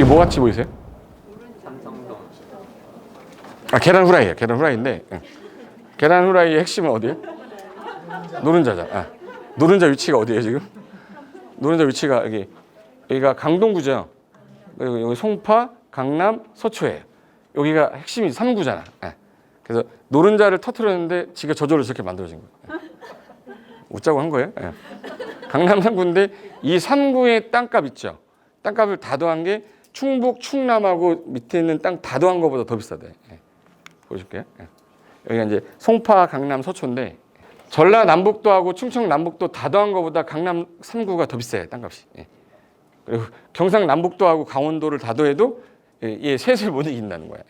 뭐 같이 보이세요? 계란 후라이예요. 계란 후라이인데 계란 후라이의 핵심은 어디예요? 노른자죠. 노른자 위치가 어디예요 지금? 노른자 위치가 여기가 강동구죠. 그리고 여기 송파, 강남, 서초예요. 여기가 핵심이 3구잖아. 그래서 노른자를 터트렸는데 지가 저절로 저렇게 만들어진 거예요. 웃자고 한 거예요. 강남 3구인데 이 3구의 땅값 있죠. 땅값을 다 더한 게 충북, 충남하고 밑에 있는 땅 다 더한 것보다 더 비싸대. 보여줄게요. 여기가 이제 송파, 강남, 서초인데 전라 남북도하고 충청 남북도 다 더한 것보다 강남 3구가 더 비싸요. 땅값이. 그리고 경상 남북도하고 강원도를 다 더해도 얘 셋을 못 이긴다는 거예요.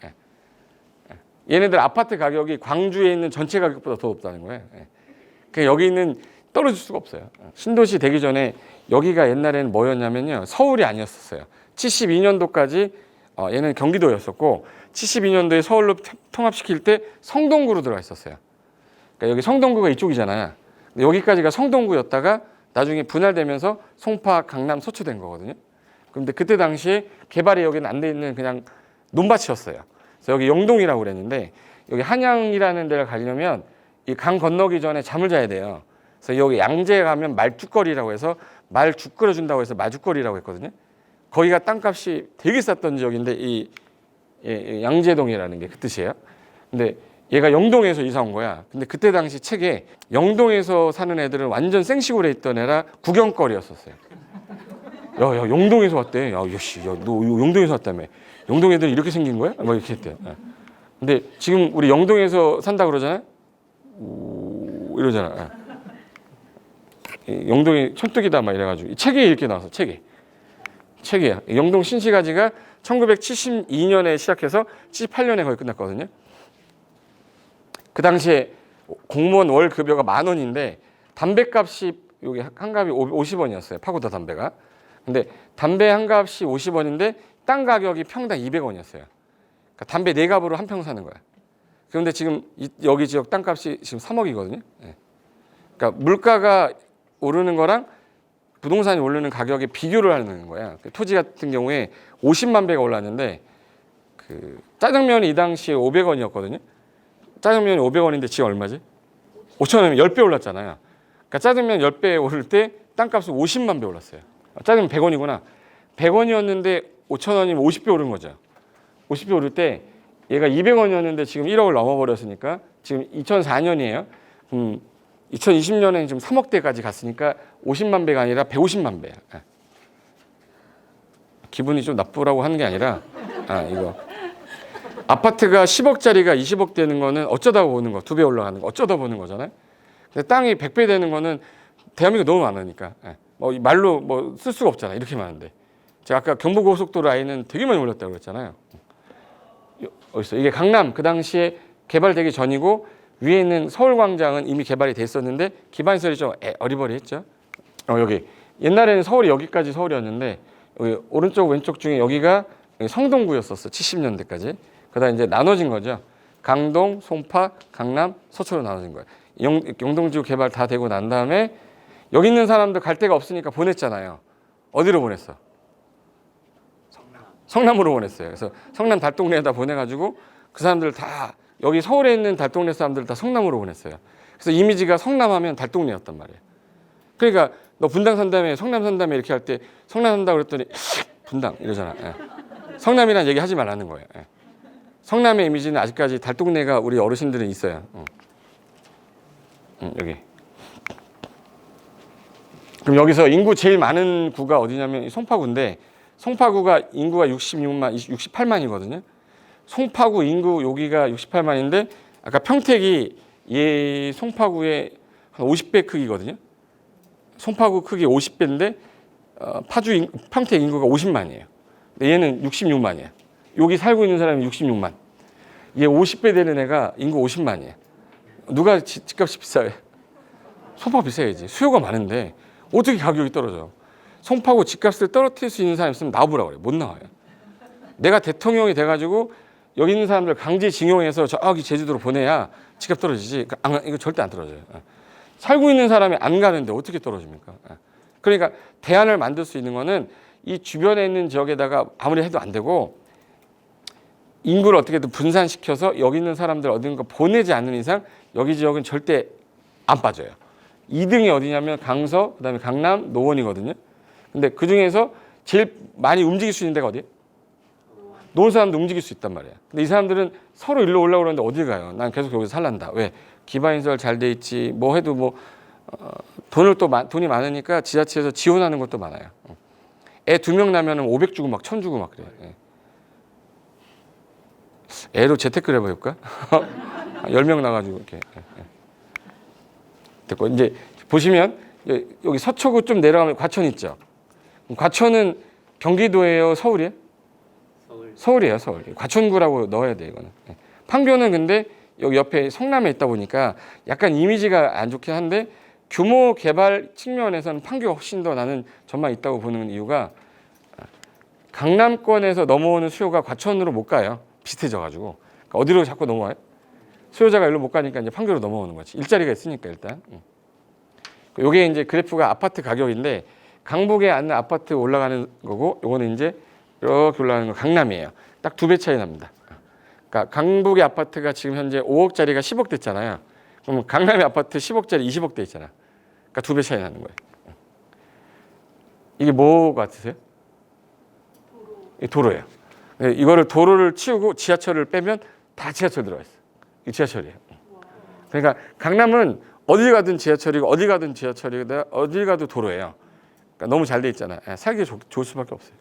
얘네들 아파트 가격이 광주에 있는 전체 가격보다 더 높다는 거예요. 그러니까 여기는 떨어질 수가 없어요. 신도시 되기 전에 여기가 옛날에는 뭐였냐면요. 서울이 아니었었어요. 72년도까지 얘는 경기도였었고 72년도에 서울로 통합시킬 때 성동구로 들어가 있었어요. 그러니까 여기 성동구가 이쪽이잖아요. 여기까지가 성동구였다가 나중에 분할되면서 송파, 강남, 서초 된 거거든요. 그런데 그때 당시에 개발이 여기는 안 돼 있는 그냥 논밭이었어요. 그래서 여기 영동이라고 그랬는데 여기 한양이라는 데를 가려면 이 강 건너기 전에 잠을 자야 돼요. 그래서 여기 양재에 가면 말죽거리라고 해서 말 죽 끓여준다고 해서 마죽거리라고 했거든요. 거기가 땅값이 되게 쌌던 지역인데 이 양재동이라는 게 그 뜻이에요. 근데 얘가 영동에서 이사 온 거야. 근데 그때 당시 책에 영동에서 사는 애들은 완전 생시골에 있던 애라 구경거리였었어요. 야, 영동에서 왔대. 야, 너 영동에서 왔다며. 영동 애들은 이렇게 생긴 거야? 막 이렇게 했대. 근데 지금 우리 영동에서 산다 그러잖아요. 이러잖아. 영동이 천뚝이다 막 이래가지고 이 책에 이렇게 나왔어. 책이야. 영동 신시가지가 1972년에 시작해서 78년에 거의 끝났거든요. 그 당시에 공무원 월 급여가 10,000원인데 담배값이 여기 한 갑이 50원이었어요. 파고다 담배가. 근데 담배 한 값이 50원인데 땅 가격이 평당 200원이었어요. 그러니까 담배 4갑으로 한 평 사는 거야. 그런데 지금 여기 지역 땅값이 지금 3억이거든요. 그러니까 물가가 오르는 거랑 부동산이 오르는 가격에 비교를 하는 거야. 토지 같은 경우에 50만 배가 올랐는데 그 짜장면이 이 당시에 500원이었거든요. 짜장면이 500원인데 지금 얼마지? 5,000원이면 10배 올랐잖아요. 그러니까 짜장면 10배 오를 때 땅값은 50만 배 올랐어요. 짜장면 100원이구나. 100원이었는데 5,000원이면 50배 오른 거죠. 50배 오를 때 얘가 200원이었는데 지금 1억을 넘어버렸으니까 지금 2004년이에요. 2020년에 지금 3억대까지 갔으니까 50만 배가 아니라 150만 배야. 기분이 좀 나쁘라고 하는 게 아니라 이거 아파트가 10억짜리가 20억 되는 거는 어쩌다 보는 거, 2배 올라가는 거 어쩌다 보는 거잖아요. 근데 땅이 100배 되는 거는 대한민국 너무 많으니까 말로 뭐 쓸 수가 없잖아. 이렇게 많은데 제가 아까 경부고속도로 라인은 되게 많이 올렸다고 그랬잖아요. 어딨어? 이게 강남 그 당시에 개발되기 전이고 위에 있는 서울광장은 이미 개발이 됐었는데 기반시설이 좀 어리버리했죠. 여기 옛날에는 서울이 여기까지 서울이었는데 여기 오른쪽 왼쪽 중에 여기가 성동구였었어. 70년대까지. 그다음 이제 나눠진 거죠. 강동, 송파, 강남, 서초로 나눠진 거예요. 영동지구 개발 다 되고 난 다음에 여기 있는 사람들 갈 데가 없으니까 보냈잖아요. 어디로 보냈어? 성남으로 보냈어요. 그래서 성남 달동네에다 보내가지고 그 사람들 다 여기 서울에 있는 달동네 사람들 다 성남으로 보냈어요. 그래서 이미지가 성남하면 달동네였단 말이에요. 그러니까 너 분당 산다며 성남 산다며 이렇게 할 때 성남 산다고 그랬더니 분당 이러잖아. 성남이란 얘기 하지 말라는 거예요. 성남의 이미지는 아직까지 달동네가 우리 어르신들은 있어요. 여기. 그럼 여기서 인구 제일 많은 구가 어디냐면 송파구인데 송파구가 인구가 68만이거든요. 송파구 인구 여기가 68만인데 아까 평택이 얘 송파구의 한 50배 크기거든요. 송파구 크기 50배인데 평택 인구가 50만이에요. 근데 얘는 66만이에요. 여기 살고 있는 사람이 66만. 얘 50배 되는 애가 인구 50만이에요. 누가 집값이 비싸요? 송파가 비싸야지. 수요가 많은데 어떻게 가격이 떨어져? 송파구 집값을 떨어뜨릴 수 있는 사람 있으면 나와보라고 그래. 못 나와요. 내가 대통령이 돼가지고 여기 있는 사람들 강제징용해서 저기 제주도로 보내야 집값 떨어지지. 이거 절대 안 떨어져요. 살고 있는 사람이 안 가는데 어떻게 떨어집니까? 그러니까 대안을 만들 수 있는 거는 이 주변에 있는 지역에다가 아무리 해도 안 되고 인구를 어떻게든 분산시켜서 여기 있는 사람들 어딘가 보내지 않는 이상 여기 지역은 절대 안 빠져요. 2등이 어디냐면 강서, 그다음에 강남, 노원이거든요. 근데 그 중에서 제일 많이 움직일 수 있는 데가 어디예요? 노원 사람도 움직일 수 있단 말이에요. 근데 이 사람들은 서로 일로 올라오고 그러는데 어딜 가요? 난 계속 여기서 살란다. 왜? 기반시설 잘 돼 있지. 뭐 해도 뭐 돈이 많으니까 지자체에서 지원하는 것도 많아요. 애 2명 나면은 500 주고 막 1000 주고 막 그래요. 애로 재테크를 해볼까? 10명 나가지고 이렇게. 됐고 이제 보시면 여기 서초구 좀 내려가면 과천 있죠. 과천은 경기도예요, 서울이에요? 서울이에요, 서울. 과천구라고 넣어야 돼 이거는. 판교는 근데 여기 옆에 성남에 있다 보니까 약간 이미지가 안 좋긴 한데 규모 개발 측면에서는 판교가 훨씬 더 나는 전망 있다고 보는 이유가 강남권에서 넘어오는 수요가 과천으로 못 가요. 비슷해져가지고. 그러니까 어디로 자꾸 넘어와요? 수요자가 일로 못 가니까 이제 판교로 넘어오는 거지. 일자리가 있으니까 일단. 요게 이제 그래프가 아파트 가격인데 강북에 앉는 아파트 올라가는 거고 요거는 이제 이렇게 올라가는 거 강남이에요. 딱 2배 차이 납니다. 그러니까 강북의 아파트가 지금 현재 5억짜리가 10억 됐잖아요. 그럼 강남의 아파트 10억짜리 20억 돼 있잖아. 그러니까 2배 차이 나는 거예요. 이게 뭐 같으세요? 도로예요. 이거를 도로를 치우고 지하철을 빼면 다 지하철 들어가 있어. 이게 지하철이에요. 그러니까 강남은 어딜 가든 지하철이고 어딜 가든 지하철이고 어딜 가도 도로예요. 그러니까 너무 잘 돼 있잖아. 살기 좋을 수밖에 없어요.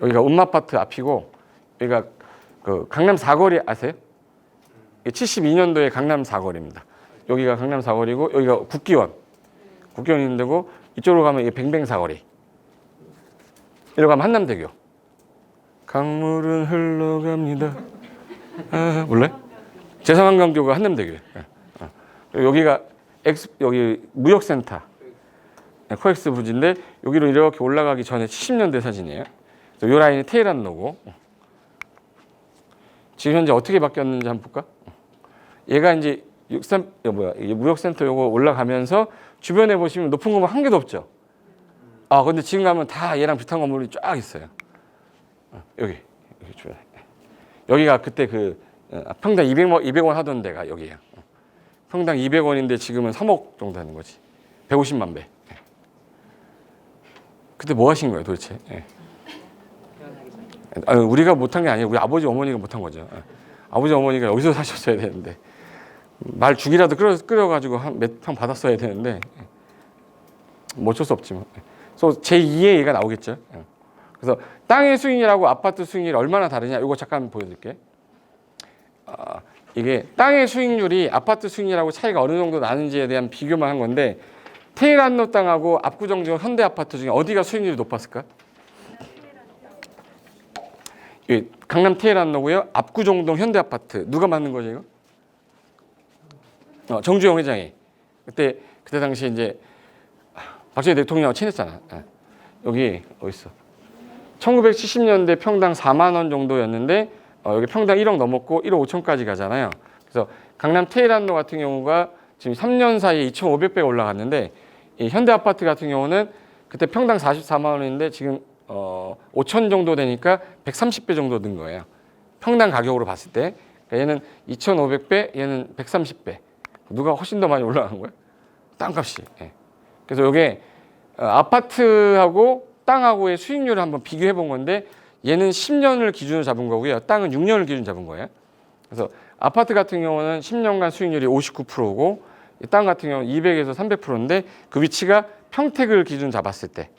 여기가 음마아파트 앞이고 여기가 그 강남 사거리 아세요? 72년도에 강남 사거리입니다. 여기가 강남 사거리고 여기가 국기원 있는 데고 이쪽으로 가면 이게 뱅뱅 사거리. 이리로 가면 한남대교. 강물은 흘러갑니다. 아, 몰라요? 제삼한강교가 한남대교예요. 여기가 여기 무역센터 코엑스 부지인데 여기로 이렇게 올라가기 전에 70년대 사진이에요. 이 라인이 테헤란로고 지금 현재 어떻게 바뀌었는지 한번 볼까? 얘가 이제 이게 무역센터 요거 올라가면서 주변에 보시면 높은 건물 한 개도 없죠. 아 근데 지금 가면 다 얘랑 비슷한 건물이 쫙 있어요. 여기 주변에. 여기가 그때 그 평당 200원 하던 데가 여기예요. 평당 200원인데 지금은 3억 정도 하는 거지. 150만 배. 그때 뭐 하신 거예요 도대체? 아니, 우리가 못한 게 아니에요. 우리 아버지 어머니가 못한 거죠. 아버지 어머니가 여기서 사셨어야 되는데 말 죽이라도 끓여가지고 한 몇 평 받았어야 되는데 뭐 어쩔 수 없지 뭐. 그래서 제2의 얘가 나오겠죠. 그래서 땅의 수익률하고 아파트 수익률이 얼마나 다르냐 이거 잠깐 보여드릴게요. 이게 땅의 수익률이 아파트 수익률하고 차이가 어느 정도 나는지에 대한 비교만 한 건데 테헤란로 땅하고 압구정 지역 현대 아파트 중에 어디가 수익률이 높았을까? 강남 테헤란로고요. 압구정동 현대 아파트 누가 맞는 거죠 이거? 정주영 회장이 그때 당시에 이제 박정희 대통령하고 친했잖아. 여기 어디 있어? 1970년대 평당 4만 원 정도였는데 여기 평당 1억 넘었고 1억 5천까지 가잖아요. 그래서 강남 테헤란로 같은 경우가 지금 3년 사이에 2,500배가 올라갔는데 이 현대 아파트 같은 경우는 그때 평당 44만 원인데 지금 5천 정도 되니까 130배 정도 는 거예요. 평당 가격으로 봤을 때. 그러니까 얘는 2,500배, 얘는 130배. 누가 훨씬 더 많이 올라간 거예요? 땅값이. 그래서 이게 아파트하고 땅하고의 수익률을 한번 비교해 본 건데 얘는 10년을 기준으로 잡은 거고요. 땅은 6년을 기준으로 잡은 거예요. 그래서 아파트 같은 경우는 10년간 수익률이 59%고 땅 같은 경우는 200에서 300%인데 그 위치가 평택을 기준 잡았을 때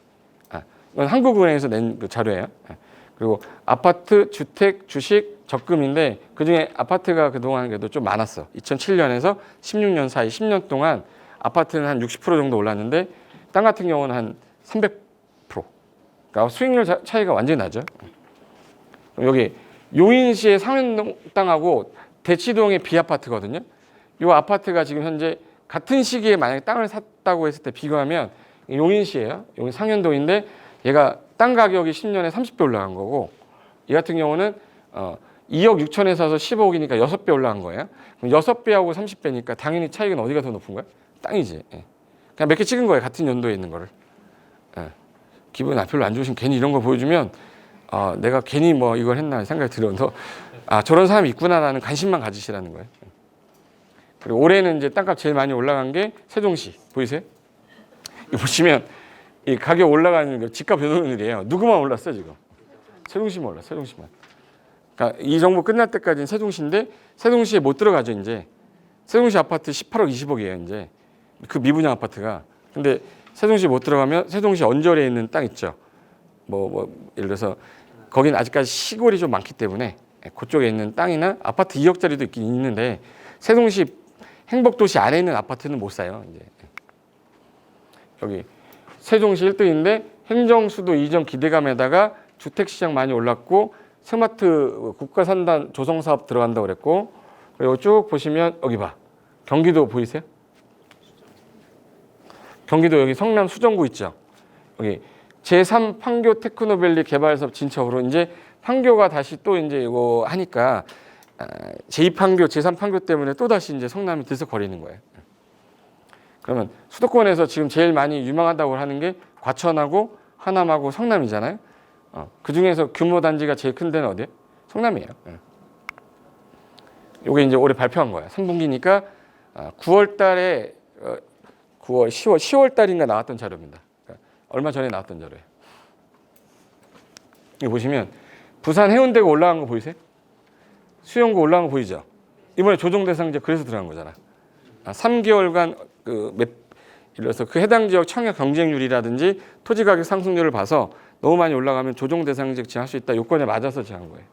이건 한국은행에서 낸 그 자료예요. 그리고 아파트, 주택, 주식, 적금인데 그중에 아파트가 그동안 그래도 좀 많았어. 2007년에서 16년 사이 10년 동안 아파트는 한 60% 정도 올랐는데 땅 같은 경우는 한 300%. 그러니까 수익률 차이가 완전히 나죠. 여기 용인시의 상현동 땅하고 대치동의 B아파트거든요. 이 아파트가 지금 현재 같은 시기에 만약에 땅을 샀다고 했을 때 비교하면 용인시예요. 용인 상현동인데 얘가 땅 가격이 10년에 30배 올라간 거고 이 같은 경우는 2억 6천에 사서 15억이니까 6배 올라간 거예요. 그럼 6배하고 30배니까 당연히 차익은 어디가 더 높은 거야? 땅이지. 그냥 몇 개 찍은 거예요. 같은 연도에 있는 거를. 기분 별로 안 좋으시면 괜히 이런 걸 보여주면 내가 괜히 뭐 이걸 했나 생각이 들어서 저런 사람이 있구나라는 관심만 가지시라는 거예요. 그리고 올해는 이제 땅값 제일 많이 올라간 게 세종시 보이세요? 이거 보시면 이 가격 올라가는 거 집값 변동률이에요. 누구만 올랐어 지금? 세종시만 올랐어. 세종시만. 그러니까 이 정부 끝날 때까지는 세종시인데 세종시에 못 들어가죠 이제. 세종시 아파트 18억 20억이에요 이제. 그 미분양 아파트가. 근데 세종시 못 들어가면 세종시 언저리에 있는 땅 있죠. 예를 들어서 거긴 아직까지 시골이 좀 많기 때문에 그쪽에 있는 땅이나 아파트 2억짜리도 있긴 있는데 세종시 행복도시 안에 있는 아파트는 못 사요. 이제 여기 세종시 1등인데 행정수도 이전 기대감에다가 주택시장 많이 올랐고 스마트 국가산단 조성사업 들어간다고 그랬고 그리고 쭉 보시면 여기 봐. 경기도 보이세요? 경기도 여기 성남 수정구 있죠. 여기 제3 판교 테크노밸리 개발사업 진척으로 이제 판교가 다시 또 이제 이거 하니까 제2판교, 제3판교 때문에 또 다시 이제 성남이 들썩거리는 거예요. 그러면 수도권에서 지금 제일 많이 유망하다고 하는 게 과천하고 하남하고 성남이잖아요. 그 중에서 규모 단지가 제일 큰 데는 어디예요? 성남이에요. 이게 이제 올해 발표한 거예요. 3분기니까 9월 달에 9월, 10월 달인가 나왔던 자료입니다. 그러니까 얼마 전에 나왔던 자료예요. 이거 보시면 부산 해운대가 올라간 거 보이세요? 수영구 올라간 거 보이죠? 이번에 조정 대상제 그래서 들어간 거잖아. 3개월간 예를 들어서 그 해당 지역 청약 경쟁률이라든지 토지 가격 상승률을 봐서 너무 많이 올라가면 조정 대상제 지정할 수 있다. 요건에 맞아서 지정한 거예요.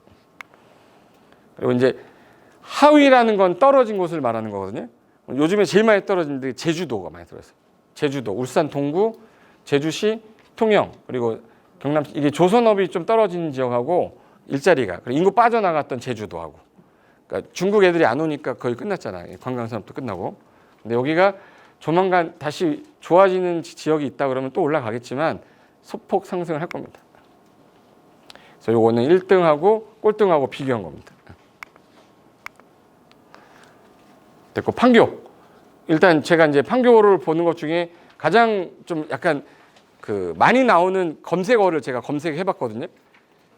그리고 이제 하위라는 건 떨어진 곳을 말하는 거거든요. 요즘에 제일 많이 떨어진 데 제주도가 많이 들어있어요. 제주도, 울산 동구, 제주시, 통영 그리고 경남 이게 조선업이 좀 떨어진 지역하고 일자리가 그리고 인구 빠져나갔던 제주도하고 그러니까 중국 애들이 안 오니까 거의 끝났잖아요. 관광 산업도 끝나고. 근데 여기가 조만간 다시 좋아지는 지역이 있다 그러면 또 올라가겠지만 소폭 상승을 할 겁니다. 그래서 요거는 1등하고 꼴등하고 비교한 겁니다. 됐고 판교. 일단 제가 이제 판교를 보는 것 중에 가장 좀 약간 많이 나오는 검색어를 제가 검색해 봤거든요.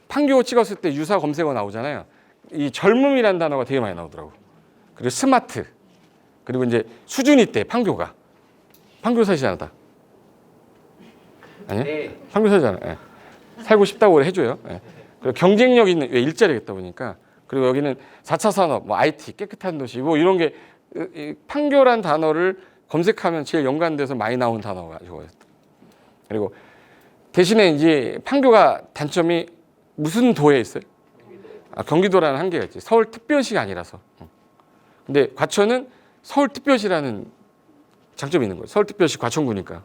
판교 찍었을 때 유사 검색어 나오잖아요. 이 젊음이라는 단어가 되게 많이 나오더라고. 그리고 스마트. 그리고 이제 수준이 있대. 판교 사시잖아 다. 아니요? 네. 판교 사시잖아. 네. 살고 싶다고 해줘요. 네. 그리고 경쟁력 있는 왜 일자리가 있다 보니까 그리고 여기는 4차 산업, IT, 깨끗한 도시 이런 게 판교란 단어를 검색하면 제일 연관돼서 많이 나온 단어가 이거였다. 그리고 대신에 이제 판교가 단점이 무슨 도에 있어요? 경기도라는 한계가 있지. 서울특별시가 아니라서. 근데 과천은 서울특별시라는 장점이 있는 거예요. 서울특별시 과천구니까.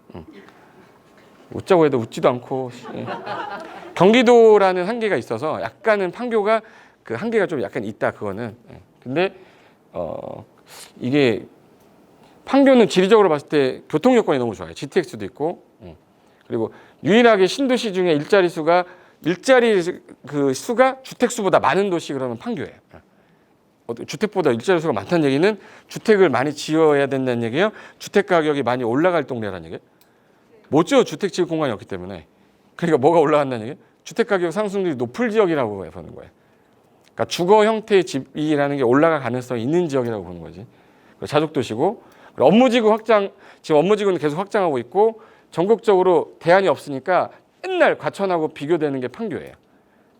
웃자고 해도 웃지도 않고. 경기도라는 한계가 있어서 약간은 판교가 그 한계가 좀 약간 있다 그거는. 근데 이게 판교는 지리적으로 봤을 때 교통 여건이 너무 좋아요. GTX도 있고. 그리고 유일하게 신도시 중에 일자리 수가 주택 수보다 많은 도시 그러면 판교예요. 주택보다 일자리 수가 많다는 얘기는 주택을 많이 지어야 된다는 얘기예요. 주택 가격이 많이 올라갈 동네라는 얘기예요. 못 지어 주택 지을 공간이 없기 때문에. 그러니까 뭐가 올라간다는 얘기예요? 주택 가격 상승률이 높을 지역이라고 보는 거예요. 그러니까 주거 형태의 집이라는 게 올라갈 가능성이 있는 지역이라고 보는 거지. 자족도시고 업무지구 확장, 지금 업무지구는 계속 확장하고 있고 전국적으로 대안이 없으니까 맨날 과천하고 비교되는 게 판교예요.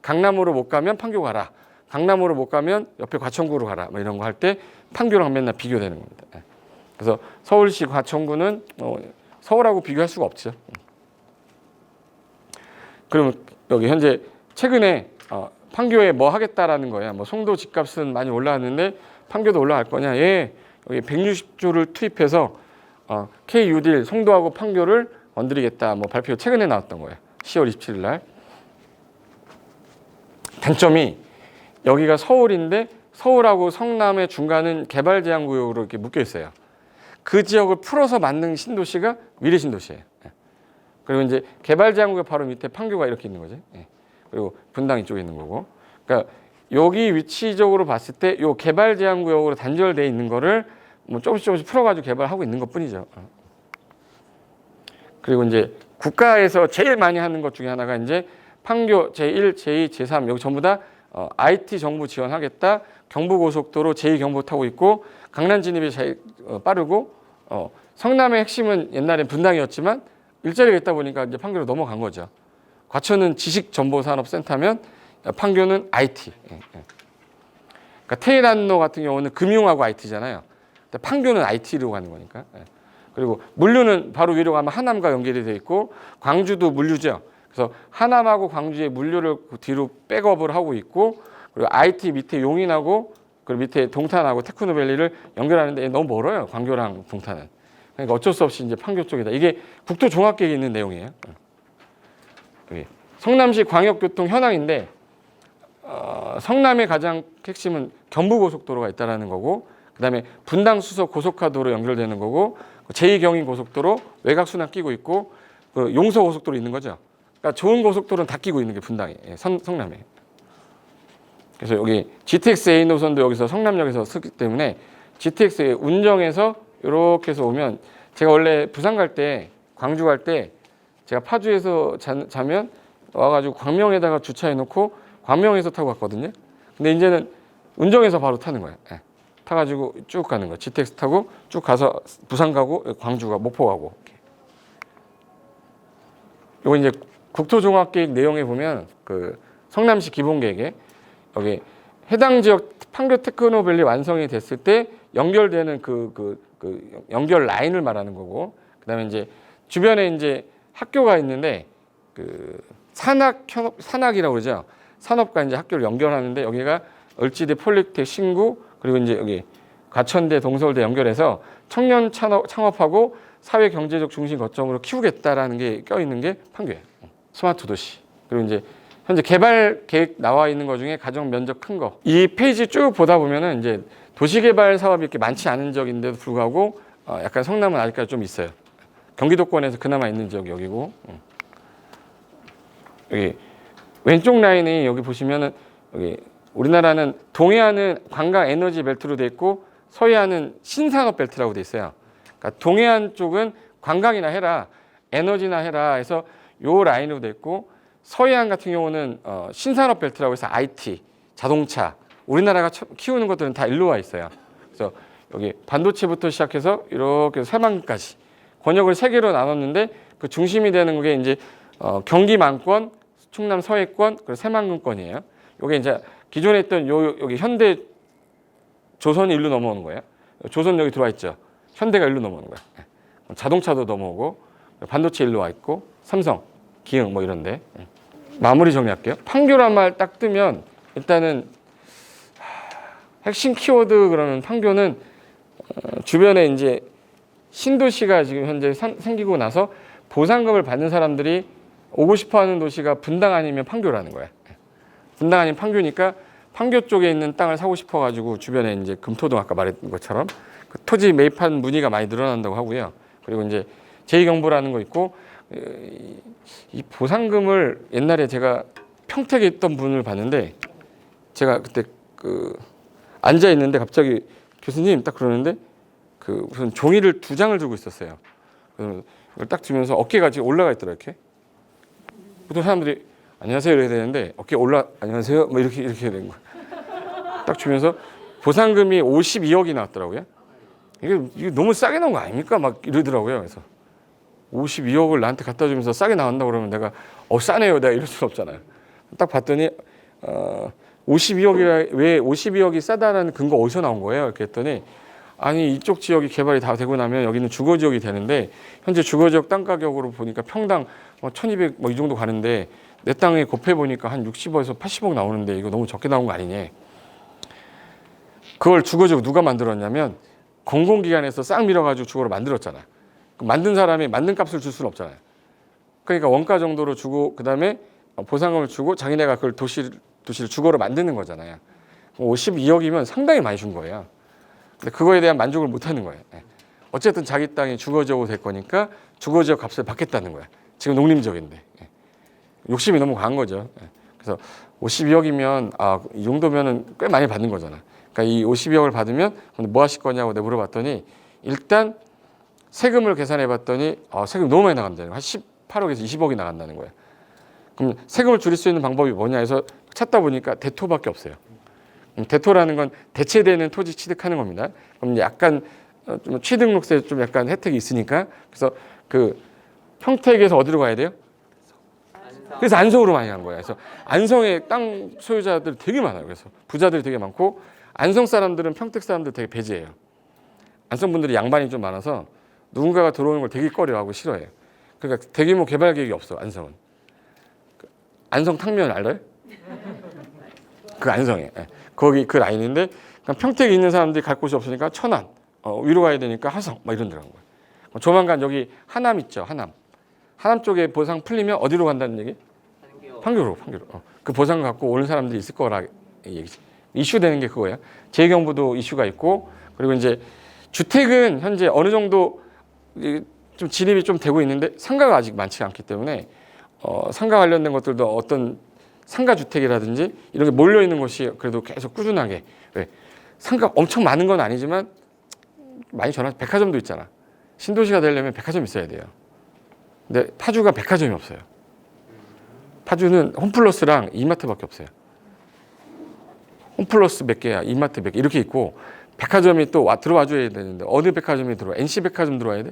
강남으로 못 가면 판교 가라. 강남으로 못 가면 옆에 과천구로 가라. 이런 거 할 때 판교랑 맨날 비교되는 겁니다. 그래서 서울시 과천구는 서울하고 비교할 수가 없죠. 그러면 여기 현재 최근에 판교에 뭐 하겠다라는 거야. 송도 집값은 많이 올라왔는데 판교도 올라갈 거냐? 예. 여기 160조를 투입해서 K-뉴딜 송도하고 판교를 건드리겠다. 발표 최근에 나왔던 거예요. 10월 27일 날. 단점이 여기가 서울인데 서울하고 성남의 중간은 개발 제한 구역으로 이렇게 묶여 있어요. 그 지역을 풀어서 만든 신도시가 위례 신도시예요. 그리고 이제 개발 제한 구역 바로 밑에 판교가 이렇게 있는 거지. 그리고 분당 이쪽에 있는 거고. 그러니까 여기 위치적으로 봤을 때 요 개발 제한 구역으로 단절되어 있는 거를 조금씩 풀어가지고 개발하고 있는 것 뿐이죠. 그리고 이제 국가에서 제일 많이 하는 것 중에 하나가 이제 판교 제1, 제2, 제3 여기 전부 다 IT 정부 지원하겠다. 경부고속도로 제2경부 타고 있고 강남 진입이 제일 빠르고 성남의 핵심은 옛날엔 분당이었지만 일자리가 있다 보니까 이제 판교로 넘어간 거죠. 과천은 지식정보산업센터면 판교는 IT. 그러니까 테일한로 같은 경우는 금융하고 IT잖아요. 근데 판교는 IT로 가는 거니까. 그리고 물류는 바로 위로 가면 하남과 연결이 돼 있고 광주도 물류죠. 그래서 하남하고 광주의 물류를 뒤로 백업을 하고 있고 그리고 IT 밑에 용인하고 그리고 밑에 동탄하고 테크노밸리를 연결하는데 너무 멀어요. 광교랑 동탄은. 그러니까 어쩔 수 없이 이제 판교 쪽이다. 이게 국토종합계획에 있는 내용이에요. 여기 성남시 광역교통 현황인데 성남의 가장 핵심은 경부고속도로가 있다라는 거고 그다음에 분당 수서 고속화도로 연결되는 거고 제2경인 고속도로 외곽순환 끼고 있고 그 용서 고속도로 있는 거죠. 그러니까 좋은 고속도로는 다 끼고 있는 게 분당에 성남에. 그래서 여기 GTX A 노선도 여기서 성남역에서 쓰기 때문에 GTX의 운정에서 이렇게 해서 오면 제가 원래 부산 갈 때 광주 갈 때 제가 파주에서 자면 와가지고 광명에다가 주차해 놓고 광명에서 타고 갔거든요. 근데 이제는 운정에서 바로 타는 거예요. 네. 타가지고 쭉 가는 거예요. GTX 타고 쭉 가서 부산 가고 광주가 목포 가고. 이거 이제 국토종합계획 내용에 보면 그 성남시 기본계획에 여기 해당 지역 판교 테크노밸리 완성이 됐을 때 연결되는 그 연결 라인을 말하는 거고 그다음에 이제 주변에 이제 학교가 있는데 그 산학이라고 그러죠. 산업과 이제 학교를 연결하는데 여기가 을지대 폴리텍 신구 그리고 이제 여기 과천대 동서울대 연결해서 청년 창업하고 사회 경제적 중심 거점으로 키우겠다라는 게 껴있는 게 판교예요. 스마트 도시. 그리고 이제 현재 개발 계획 나와 있는 것 중에 가장 면적 큰 거. 이 페이지 쭉 보다 보면은 이제 도시개발 사업이 이렇게 많지 않은 지역인데도 불구하고 약간 성남은 아직까지 좀 있어요. 경기도권에서 그나마 있는 지역이 여기고. 여기 왼쪽 라인이 여기 보시면은 여기 우리나라는 동해안은 관광 에너지 벨트로 돼 있고 서해안은 신산업 벨트라고 돼 있어요. 그러니까 동해안 쪽은 관광이나 해라, 에너지나 해라 해서 요 라인으로 돼 있고 서해안 같은 경우는 신산업 벨트라고 해서 IT, 자동차, 우리나라가 키우는 것들은 다 일로 와 있어요. 그래서 여기 반도체부터 시작해서 이렇게 새만금까지 권역을 3개로 나눴는데 그 중심이 되는 게 이제 경기 만권, 충남 서해권, 그리고 새만금권이에요. 요게 이제 기존에 있던 여기 현대 조선이 일로 넘어오는 거예요. 조선 여기 들어와 있죠. 현대가 일로 넘어오는 거예요. 자동차도 넘어오고 반도체 일로 와 있고 삼성, 기흥 뭐 이런데. 마무리 정리할게요. 판교란 말 딱 뜨면 일단은 핵심 키워드 그러면 판교는 주변에 이제 신도시가 지금 현재 생기고 나서 보상금을 받는 사람들이 오고 싶어하는 도시가 분당 아니면 판교라는 거야. 분당 아니면 판교니까 판교 쪽에 있는 땅을 사고 싶어가지고 주변에 이제 금토동 아까 말했던 것처럼 그 토지 매입한 문의가 많이 늘어난다고 하고요. 그리고 이제 제2경보라는 거 있고 이 보상금을 옛날에 제가 평택에 있던 분을 봤는데 제가 그때 그 앉아 있는데 갑자기 교수님 딱 그러는데 그 무슨 종이를 2장을 들고 있었어요. 그래서 이걸 딱 들면서 어깨가 지금 올라가 있더라 이렇게. 보통 사람들이 안녕하세요 이래야 되는데 어깨 안녕하세요 뭐 이렇게 된 거야. 딱 주면서 보상금이 52억이 나왔더라고요. 이게 너무 싸게 나온 거 아닙니까? 막 이러더라고요. 그래서 52억을 나한테 갖다 주면서 싸게 나온다 그러면 내가 싸네요. 내가 이럴 수는 없잖아요. 딱 봤더니 52억이라 왜 52억이 싸다라는 근거 어디서 나온 거예요? 이렇게 했더니 아니 이쪽 지역이 개발이 다 되고 나면 여기는 주거 지역이 되는데 현재 주거 지역 땅 가격으로 보니까 평당 1,200 뭐 이 정도 가는데 내 땅에 곱해 보니까 한 60억에서 80억 나오는데 이거 너무 적게 나온 거 아니냐. 그걸 주거 지역 누가 만들었냐면 공공기관에서 싹 밀어가지고 주거를 만들었잖아. 만든 사람이 만든 값을 줄 수는 없잖아요. 그러니까 원가 정도로 주고 그다음에 보상금을 주고 자기네가 그걸 도시를 주거로 만드는 거잖아요. 52억이면 상당히 많이 준 거예요. 근데 그거에 대한 만족을 못 하는 거예요. 어쨌든 자기 땅이 주거지역으로 될 거니까 주거지역 값을 받겠다는 거야. 지금 농림지역인데. 욕심이 너무 강한 거죠. 그래서 52억이면 이 정도면은 꽤 많이 받는 거잖아. 그러니까 이 52억을 받으면 뭐 하실 거냐고 내가 물어봤더니 일단 세금을 계산해 봤더니 세금 너무 많이 나간다. 한 18억에서 20억이 나간다는 거예요. 그럼 세금을 줄일 수 있는 방법이 뭐냐 해서 찾다 보니까 대토밖에 없어요. 대토라는 건 대체되는 토지 취득하는 겁니다. 그럼 약간 좀 취득록세 좀 약간 혜택이 있으니까 그래서 그 평택에서 어디로 가야 돼요? 그래서 안성으로 많이 간 거예요. 그래서 안성에 땅 소유자들 되게 많아요. 그래서 부자들이 되게 많고 안성 사람들은 평택 사람들 되게 배제해요. 안성 분들이 양반이 좀 많아서 누군가가 들어오는 걸 되게 꺼려하고 싫어해요. 그러니까 대규모 개발 계획이 없어. 안성은. 안성 탕면 알아요? 그 안성에 거기 그 라인인데 평택에 있는 사람들이 갈 곳이 없으니까 천안 위로 가야 되니까 하성 막 이런 데로 간 거예요. 조만간 여기 하남 있죠. 하남 쪽에 보상 풀리면 어디로 간다는 얘기? 판교로. 그 보상 갖고 오는 사람들이 있을 거라 얘기지. 이슈되는 게 그거예요. 재경부도 이슈가 있고 그리고 이제 주택은 현재 어느 정도 좀 진입이 좀 되고 있는데 상가가 아직 많지 않기 때문에 상가 관련된 것들도 어떤 상가 주택이라든지 이런 게 몰려 있는 것이 그래도 계속 꾸준하게 왜 상가 엄청 많은 건 아니지만 많이 백화점도 있잖아. 신도시가 되려면 백화점 있어야 돼요. 근데 파주가 백화점이 없어요. 파주는 홈플러스랑 이마트밖에 없어요. 홈플러스 몇 개야, 이마트 몇 개 이렇게 있고 백화점이 또 들어와 줘야 되는데 어느 백화점이 들어와? NC 백화점 들어와야 돼?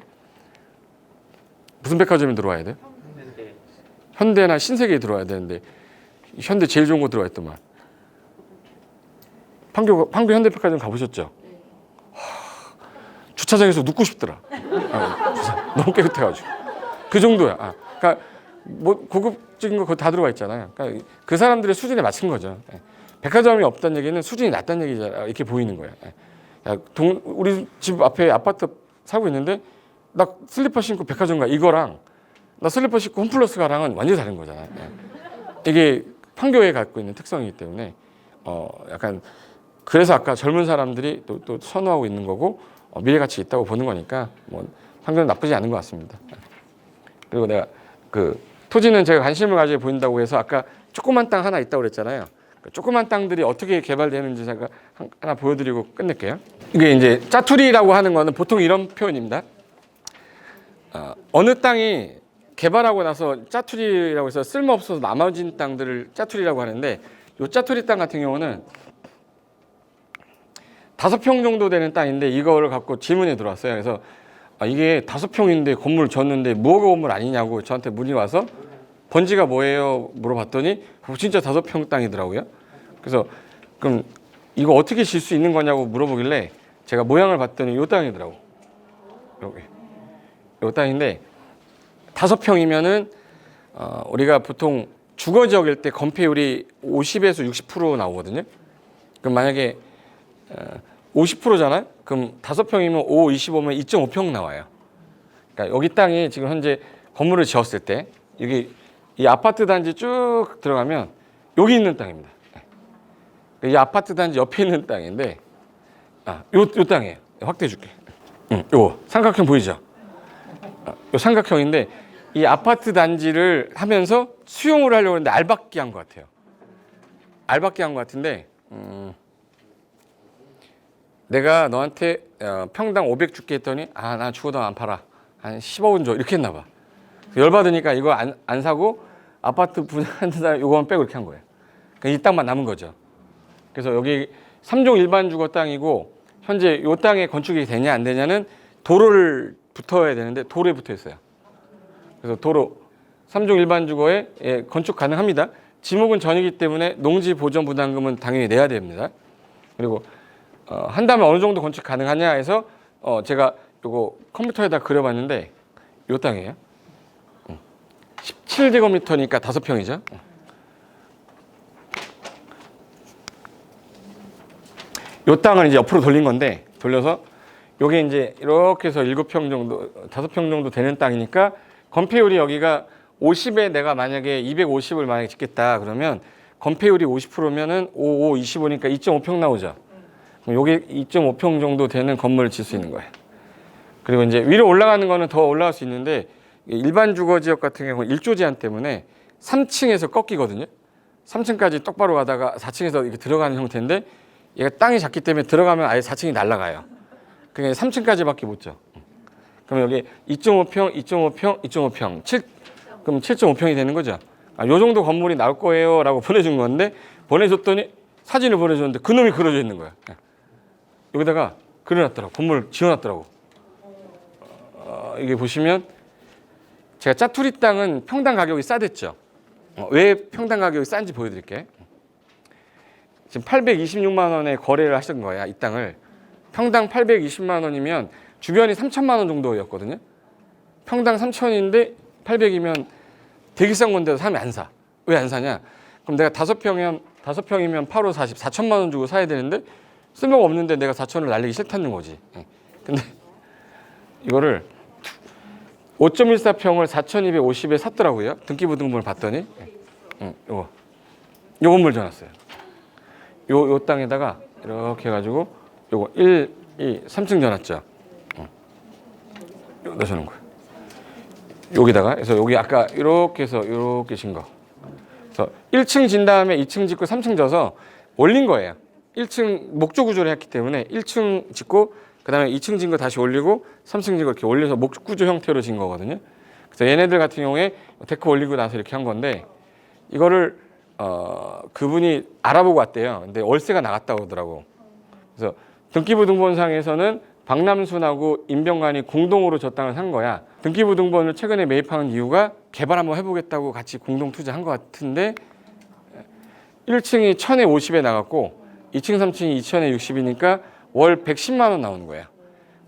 무슨 백화점이 들어와야 돼? 현대나 신세계에 들어와야 되는데 현대 제일 좋은 거 들어와 있더만. 판교 현대백화점 가보셨죠? 주차장에서 눕고 싶더라. 너무 깨끗해가지고 그 정도야. 그러니까 뭐 고급적인 거 다 들어가 있잖아요. 그러니까 그 사람들의 수준에 맞춘 거죠. 백화점이 없다는 얘기는 수준이 낮다는 얘기잖아. 이렇게 보이는 거야. 우리 집 앞에 아파트 살고 있는데 나 슬리퍼 신고 백화점 가 이거랑 나 슬리퍼 신고 홈플러스 가랑은 완전히 다른 거잖아. 이게 판교에 갖고 있는 특성이기 때문에 약간 그래서 아까 젊은 사람들이 또 선호하고 있는 거고 미래 가치 있다고 보는 거니까 뭐 판교는 나쁘지 않은 것 같습니다. 그리고 내가 그 토지는 제가 관심을 가지고 보인다고 해서 아까 조그만 땅 하나 있다고 그랬잖아요. 그 조그만 땅들이 어떻게 개발되는지 제가 하나 보여드리고 끝낼게요. 이게 이제 짜투리라고 하는 거는 보통 이런 표현입니다. 어느 땅이 개발하고 나서 짜투리라고 해서 쓸모없어서 남아진 땅들을 짜투리라고 하는데 이 짜투리 땅 같은 경우는 5평 정도 되는 땅인데 이거를 갖고 질문이 들어왔어요. 그래서 이게 5평인데 건물 졌는데 무허가 건물 아니냐고 저한테 문의 와서 번지가 뭐예요? 물어봤더니 진짜 5평 땅이더라고요. 그래서 그럼 이거 어떻게 질 수 있는 거냐고 물어보길래 제가 모양을 봤더니 이 땅이더라고. 이 땅인데 5평이면은 우리가 보통 주거 지역일 때 건폐율이 50에서 60% 나오거든요. 그럼 만약에 50%잖아요. 그럼 5평이면 5, 25면 2.5평 나와요. 그러니까 여기 땅이 지금 현재 건물을 지었을 때 여기 이 아파트 단지 쭉 들어가면 여기 있는 땅입니다. 이 아파트 단지 옆에 있는 땅인데 요 땅이에요. 확대해 줄게. 요거 삼각형 보이죠? 요 삼각형인데 이 아파트 단지를 하면서 수용을 하려고 했는데 알박기 한 것 같아요. 알박기 한 것 같은데 내가 너한테 평당 500 줄게 했더니 나 죽어도 안 팔아. 한 10억은 줘. 이렇게 했나 봐. 열받으니까 이거 안 사고 아파트 분양하는 사람 요거만 빼고 이렇게 한 거예요. 그러니까 이 땅만 남은 거죠. 그래서 여기 3종 일반 주거 땅이고 현재 요 땅에 건축이 되냐 안 되냐는 도로를 붙어야 되는데 도로에 붙어 있어요. 그래서 도로 3종 일반 주거에 건축 가능합니다. 지목은 전이기 때문에 농지 보전 부담금은 당연히 내야 됩니다. 그리고 한다면 어느 정도 건축 가능하냐 해서 제가 요거 컴퓨터에다 그려봤는데 요 땅이에요. 17제곱미터니까 5평이죠. 요 땅을 이제 옆으로 돌린 건데 돌려서 요게 이제 이렇게 해서 7평 정도, 5평 정도 되는 땅이니까 건폐율이 여기가 50에 내가 만약에 250을 만약에 짓겠다 그러면 건폐율이 50%면은 5, 5, 25니까 2.5평 나오죠. 그럼 요게 2.5평 정도 되는 건물을 질 수 있는 거예요. 그리고 이제 위로 올라가는 거는 더 올라갈 수 있는데 일반 주거 지역 같은 경우는 일조 제한 때문에 3층에서 꺾이거든요. 3층까지 똑바로 가다가 4층에서 이렇게 들어가는 형태인데 얘가 땅이 작기 때문에 들어가면 아예 4층이 날아가요. 그러니까 3층까지밖에 못 져. 그럼 여기 2.5평, 2.5평, 2.5평, 그럼 7.5평이 되는 거죠. 아, 요 정도 건물이 나올 거예요라고 보내준 건데 보내줬더니 사진을 보내줬는데 그놈이 그려져 있는 거야. 여기다가 그려놨더라고. 건물을 지어놨더라고. 이게 보시면 제가 짜투리 땅은 평당 가격이 싸댔죠. 왜 평당 가격이 싼지 보여드릴게요. 지금 826만 원에 거래를 하신 거야. 이 땅을. 평당 820만 원이면 주변이 3천만 원 정도였거든요. 평당 3천인데 800이면 되게 싼 건데도 사람이 안 사. 왜 안 사냐? 그럼 내가 5평이면 8호 40, 4천만 원 주고 사야 되는데 쓸모가 없는데 내가 4천을 날리기 싫다는 거지. 근데 이거를 5.14평을 4,250에 샀더라고요. 등기부등본을 봤더니. 요 건물 줘놨어요. 요 땅에다가 이렇게 해가지고 요거 1, 2, 3층 줘놨죠. 여기다 주는 거예요. 여기다가 그래서 여기 아까 이렇게 해서 이렇게 진 거. 그래서 1층 진 다음에 2층 짓고 3층 져서 올린 거예요. 1층 목조 구조를 했기 때문에 1층 짓고 그다음에 2층 진 거 다시 올리고 3층 진 거 이렇게 올려서 목조 구조 형태로 진 거거든요. 그래서 얘네들 같은 경우에 데크 올리고 나서 이렇게 한 건데 이거를 그분이 알아보고 왔대요. 근데 월세가 나갔다 오더라고. 그래서 등기부등본상에서는 박남순하고 임병관이 공동으로 저 땅을 산 거야. 등기부등본을 최근에 매입하는 이유가 개발 한번 해보겠다고 같이 공동 투자한 것 같은데 1층이 1,000에 50에 나갔고 2층, 3층이 2,000에 60이니까 월 110만 원 나오는 거예요.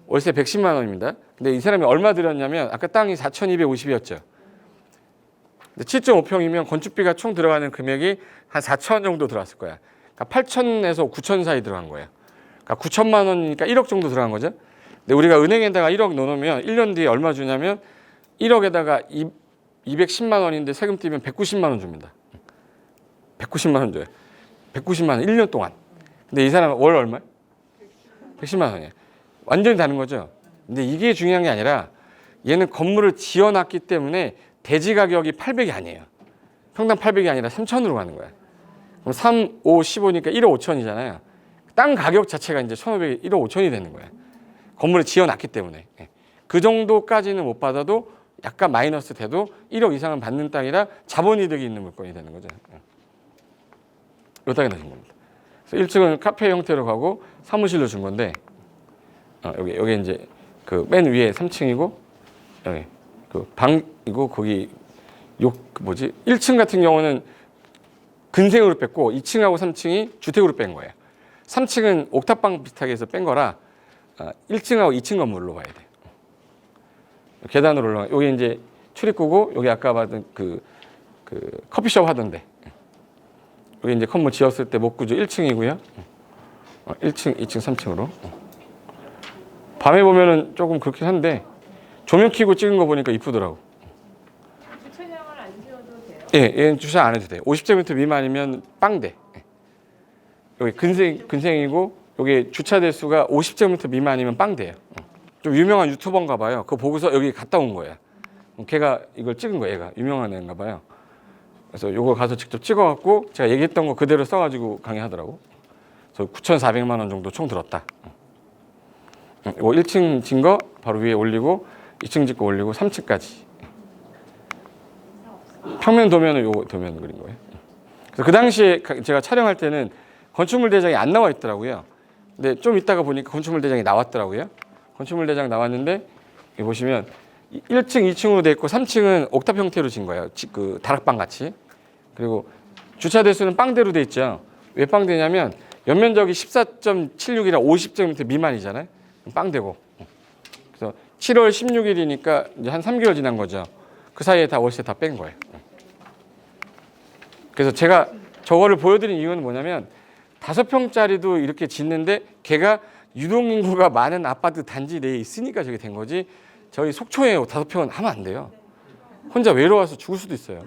월세 110만 원입니다. 근데 이 사람이 얼마 들였냐면 아까 땅이 4,250이었죠. 7.5평이면 건축비가 총 들어가는 금액이 한 4천 정도 들어갔을 거야. 그러니까 8천에서 9천 사이 들어간 거예요. 그러니까 9천만 원이니까 1억 정도 들어간 거죠. 근데 우리가 은행에다가 1억 넣어놓으면 1년 뒤에 얼마 주냐면 1억에다가 210만 원인데 세금 떼면 190만 원 줍니다. 190만 원 줘요. 190만 원 1년 동안. 근데 이 사람은 월 얼마? 110만 원이에요. 완전히 다른 거죠. 근데 이게 중요한 게 아니라 얘는 건물을 지어놨기 때문에 대지 가격이 800이 아니에요. 평당 800이 아니라 3천으로 가는 거야. 그럼 3, 5, 15니까 1억 5천이잖아요. 땅 가격 자체가 이제 1,500이 1억 5천이 되는 거야. 건물을 지어놨기 때문에. 그 정도까지는 못 받아도 약간 마이너스 돼도 1억 이상은 받는 땅이라 자본이득이 있는 물건이 되는 거죠. 이 땅에다 준 겁니다. 그래서 1층은 카페 형태로 가고 사무실로 준 건데 여기 이제 그 맨 위에 3층이고 여기 그 방이고 거기 그 뭐지 1층 같은 경우는 근생으로 뺐고 2층하고 3층이 주택으로 뺀 거예요. 3층은 옥탑방 비슷하게 해서 뺀 거라 1층하고 2층 건물로 봐야 돼. 계단으로 올라가. 여기 이제 출입구고 여기 아까 봤던 그 커피숍 하던데. 여기 이제 건물 지었을 때 목구조 1층이고요. 1층, 2층, 3층으로. 밤에 보면은 조금 그렇긴 한데 조명 켜고 찍은 거 보니까 이쁘더라고. 주차장을 안 지어도 돼요? 예, 얘는 주차 안 해도 돼. 50제곱미터 미만이면 빵돼. 여기 근생이고 여기 주차 대수가 50제곱미터 미만이면 빵돼요. 좀 유명한 유튜버인가 봐요. 그거 보고서 여기 갔다 온 거예요. 걔가 이걸 찍은 거예요. 얘가 유명한 애인가 봐요. 그래서 요거 가서 직접 찍어갖고 제가 얘기했던 거 그대로 써가지고 강의하더라고. 그래서 9,400만 원 정도 총 들었다. 이거 1층 진 거 바로 위에 올리고 2층 짓고 올리고 3층까지. 평면 도면을 요 도면 그린 거예요. 그래서 그 당시에 제가 촬영할 때는 건축물 대장이 안 나와 있더라고요. 근데 좀 이따가 보니까 건축물 대장이 나왔더라고요. 건축물 대장 나왔는데 여기 보시면 1층, 2층으로 돼 있고 3층은 옥탑 형태로 진 거예요. 그 다락방 같이. 그리고 주차 대수는 빵대로 돼 있죠. 왜 빵대냐면 연면적이 14.76이라 50제곱미터 미만이잖아요. 빵대고. 그래서 7월 16일이니까 이제 한 3개월 지난 거죠. 그 사이에 다 월세 다 뺀 거예요. 그래서 제가 저거를 보여드린 이유는 뭐냐면 5평짜리도 이렇게 짓는데 걔가 유동인구가 많은 아파트 단지 내에 있으니까 저게 된 거지. 저희 속초에 5평은 하면 안 돼요. 혼자 외로워서 죽을 수도 있어요.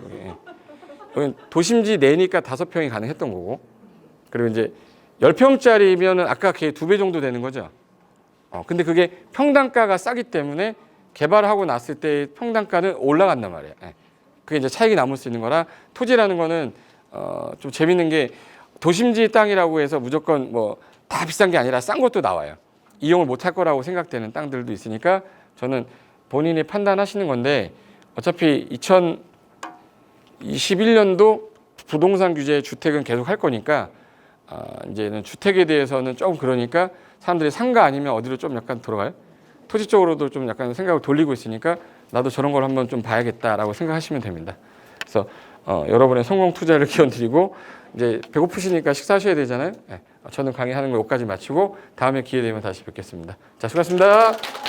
여기 도심지 내니까 5평이 가능했던 거고. 그리고 이제 10평짜리면은 아까 걔 2배 정도 되는 거죠. 근데 그게 평당가가 싸기 때문에 개발하고 났을 때 평당가는 올라간단 말이에요. 그게 이제 차익이 남을 수 있는 거라 토지라는 거는 좀 재밌는 게 도심지 땅이라고 해서 무조건 뭐 다 비싼 게 아니라 싼 것도 나와요. 이용을 못 할 거라고 생각되는 땅들도 있으니까 저는 본인이 판단하시는 건데 어차피 21년도 부동산 규제 주택은 계속 할 거니까 이제는 주택에 대해서는 조금 그러니까 사람들이 상가 아니면 어디로 좀 약간 돌아가요? 토지 쪽으로도 좀 약간 생각을 돌리고 있으니까 나도 저런 걸 한번 좀 봐야겠다라고 생각하시면 됩니다. 그래서 여러분의 성공 투자를 기원드리고 이제 배고프시니까 식사하셔야 되잖아요. 네. 저는 강의하는 거 여기까지 마치고 다음에 기회 되면 다시 뵙겠습니다. 자, 수고하셨습니다.